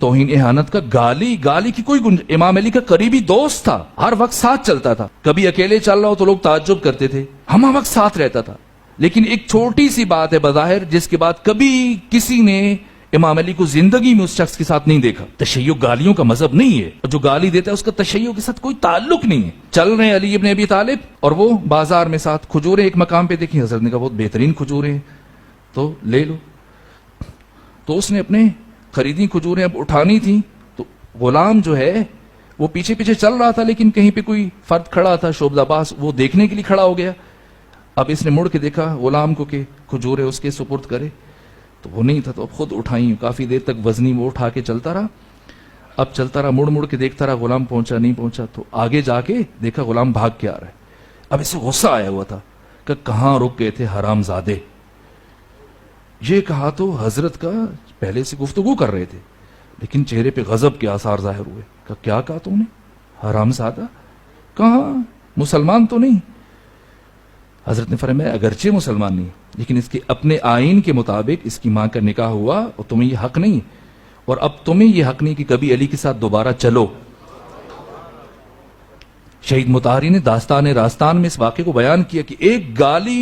توہین اہانت کا گالی کی کوئی امام علی کا قریبی دوست تھا، ہر وقت ساتھ چلتا تھا، کبھی اکیلے چل رہا ہو تو لوگ تعجب کرتے تھے، ہم وقت ساتھ رہتا تھا. لیکن ایک چھوٹی سی بات ہے بظاہر جس کے بعد کبھی کسی نے امام علی کو زندگی میں اس شخص کے ساتھ نہیں دیکھا. تشیع گالیوں کا مذہب نہیں ہے، اور جو گالی دیتا ہے اس کا تشیع کے ساتھ کوئی تعلق نہیں ہے. چل رہے ہیں علی ابن ابی طالب اور وہ بازار میں ساتھ کھجوریں ایک مقام پہ دیکھی، حضرت نے کہا بہت بہترین کھجوریں ہیں تو لے لو. تو اس نے اپنے خریدی کھجوریں اب اٹھانی تھیں، تو غلام جو ہے وہ پیچھے پیچھے چل رہا تھا، لیکن کہیں پہ کوئی فرد کھڑا تھا شعبدہ باز، وہ دیکھنے کے لیے کھڑا ہو گیا. اب اس نے مڑ کے دیکھا غلام کو کہ کھجوریں اس کے سپرد کرے، تو وہ نہیں تھا، تو اب خود اٹھائیں. کافی دیر تک وزنی وہ اٹھا کے چلتا رہا. اب چلتا رہا، مڑ مڑ کے دیکھتا رہا، غلام پہنچا نہیں پہنچا. تو آگے جا کے دیکھا غلام بھاگ کے آ رہا ہے. اب اسے غصہ آیا ہوا تھا کہ کہاں رک گئے تھے حرام زادے. یہ کہا تو حضرت کا پہلے سے گفتگو کر رہے تھے، لیکن چہرے پہ غضب کے آثار ظاہر ہوئے. کہ کیا کہا تم نے؟ حرام زادہ؟ کہاں؟ مسلمان تو نہیں. حضرت نے فرمایا اگرچہ مسلمان نہیں، لیکن اس کے اپنے آئین کے مطابق اس کی ماں کا نکاح ہوا اور تمہیں یہ حق نہیں، اور اب تمہیں یہ حق نہیں کہ کبھی علی کے ساتھ دوبارہ چلو. شہید مطہری نے داستان راستان میں اس واقعے کو بیان کیا کہ ایک گالی